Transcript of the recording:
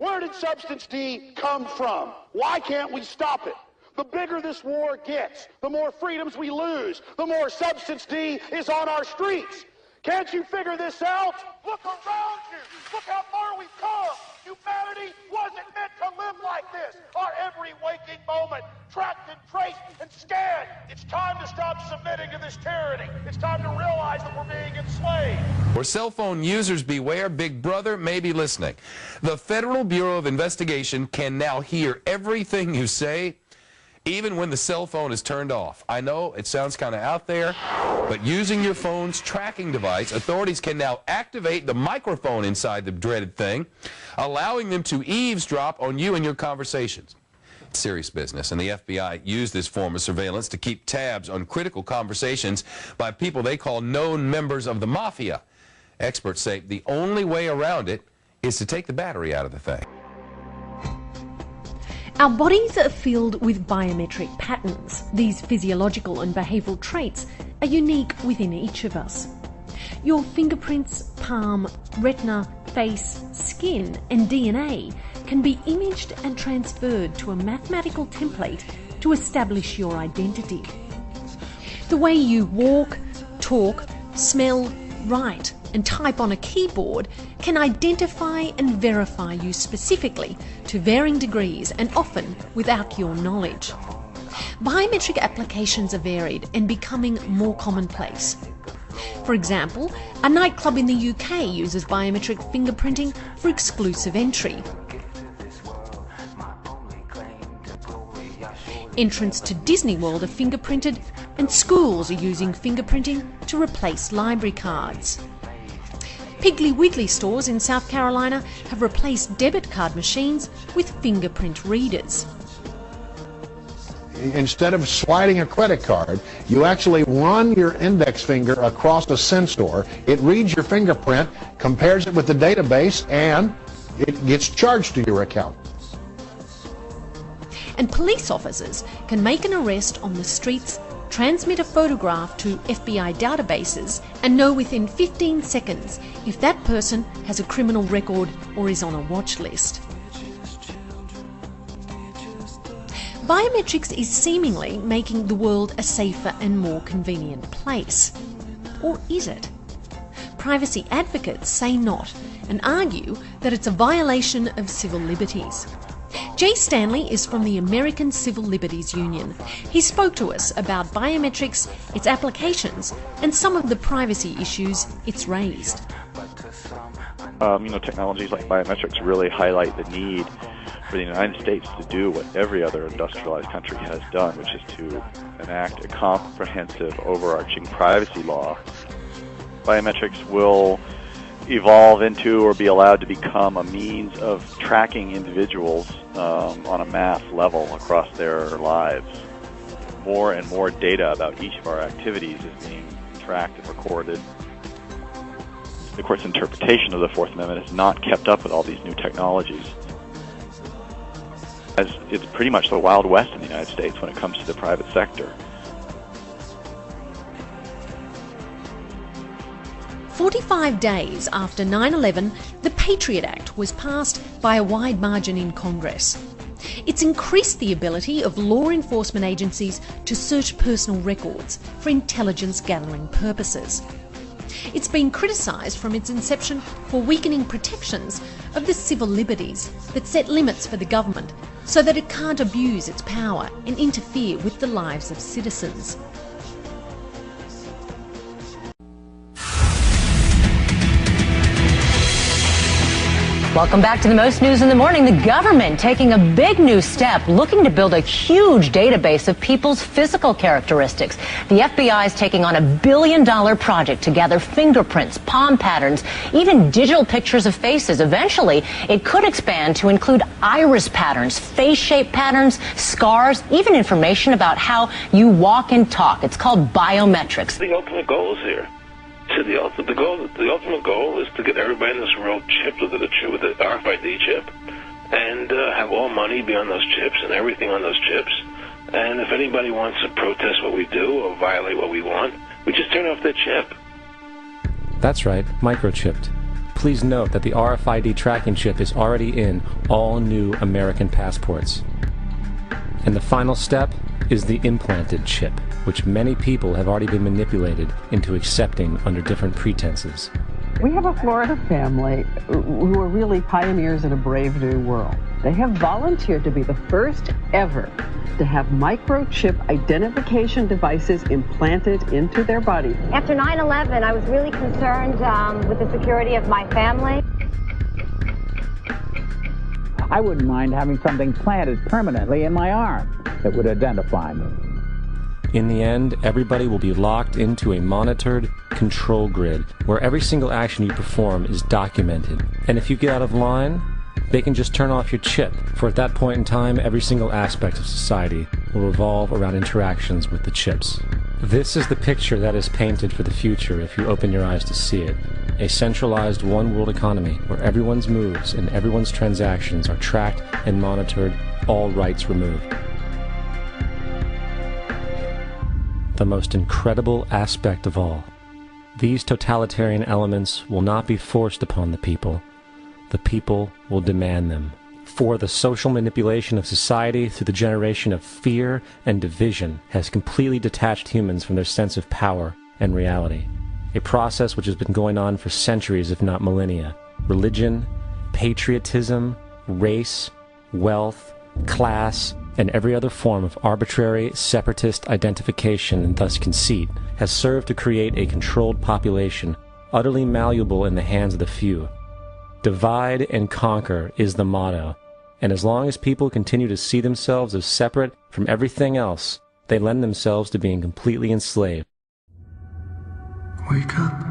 Where did Substance D come from? Why can't we stop it? The bigger this war gets, the more freedoms we lose, the more Substance D is on our streets. Can't you figure this out? Look around you. Look how far we've come. Humanity wasn't meant to live like this. Our every waking moment, tracked and traced and scanned. It's time to stop submitting to this tyranny. It's time to realize that we're being enslaved. For cell phone users, beware, Big Brother may be listening. The Federal Bureau of Investigation can now hear everything you say, even when the cell phone is turned off. I know it sounds kind of out there, but using your phone's tracking device, authorities can now activate the microphone inside the dreaded thing, allowing them to eavesdrop on you and your conversations. Serious business, and the FBI used this form of surveillance to keep tabs on critical conversations by people they call known members of the mafia. Experts say the only way around it is to take the battery out of the thing. Our bodies are filled with biometric patterns. These physiological and behavioural traits are unique within each of us. Your fingerprints, palm, retina, face, skin and DNA can be imaged and transferred to a mathematical template to establish your identity. The way you walk, talk, smell, write and type on a keyboard can identify and verify you specifically to varying degrees and often without your knowledge. Biometric applications are varied and becoming more commonplace. For example, a nightclub in the UK uses biometric fingerprinting for exclusive entry. Entrants to Disney World are fingerprinted, and schools are using fingerprinting to replace library cards. Piggly Wiggly stores in South Carolina have replaced debit card machines with fingerprint readers. Instead of sliding a credit card, you actually run your index finger across a sensor. It reads your fingerprint, compares it with the database, and it gets charged to your account. And police officers can make an arrest on the streets, transmit a photograph to FBI databases and know within 15 seconds if that person has a criminal record or is on a watch list. Biometrics is seemingly making the world a safer and more convenient place. Or is it? Privacy advocates say not and argue that it's a violation of civil liberties. Jay Stanley is from the American Civil Liberties Union. He spoke to us about biometrics, its applications, and some of the privacy issues it's raised. Technologies like biometrics really highlight the need for the United States to do what every other industrialized country has done, which is to enact a comprehensive, overarching privacy law. Biometrics will evolve into or be allowed to become a means of tracking individuals on a mass level across their lives. More and more data about each of our activities is being tracked and recorded. The court's interpretation of the Fourth Amendment is not kept up with all these new technologies. As it's pretty much the Wild West in the United States when it comes to the private sector. 45 days after 9/11, the Patriot Act was passed by a wide margin in Congress. It's increased the ability of law enforcement agencies to search personal records for intelligence gathering purposes. It's been criticised from its inception for weakening protections of the civil liberties that set limits for the government so that it can't abuse its power and interfere with the lives of citizens. Welcome back to the Most News in the Morning. The government taking a big new step, looking to build a huge database of people's physical characteristics. The FBI is taking on $1 billion project to gather fingerprints, palm patterns, even digital pictures of faces. Eventually, it could expand to include iris patterns, face shape patterns, scars, even information about how you walk and talk. It's called biometrics. The ultimate goal is here. So the ultimate goal is to get everybody in this world chipped with the RFID chip and have all money be on those chips and everything on those chips. And if anybody wants to protest what we do or violate what we want, we just turn off their chip. That's right, microchipped. please note that the RFID tracking chip is already in all new American passports. And the final step is the implanted chip, which many people have already been manipulated into accepting under different pretenses. We have a Florida family who are really pioneers in a brave new world. They have volunteered to be the first ever to have microchip identification devices implanted into their body. After 9/11, I was really concerned with the security of my family. I wouldn't mind having something planted permanently in my arm that would identify me. In the end, everybody will be locked into a monitored control grid where every single action you perform is documented. And if you get out of line, they can just turn off your chip, for at that point in time, every single aspect of society will revolve around interactions with the chips. This is the picture that is painted for the future if you open your eyes to see it. A centralized one-world economy where everyone's moves and everyone's transactions are tracked and monitored, all rights removed. The most incredible aspect of all. These totalitarian elements will not be forced upon the people. The people will demand them. For the social manipulation of society through the generation of fear and division has completely detached humans from their sense of power and reality. A process which has been going on for centuries, if not millennia. Religion, patriotism, race, wealth, class, and every other form of arbitrary, separatist identification and thus conceit has served to create a controlled population, utterly malleable in the hands of the few. Divide and conquer is the motto, and as long as people continue to see themselves as separate from everything else, they lend themselves to being completely enslaved. Wake up.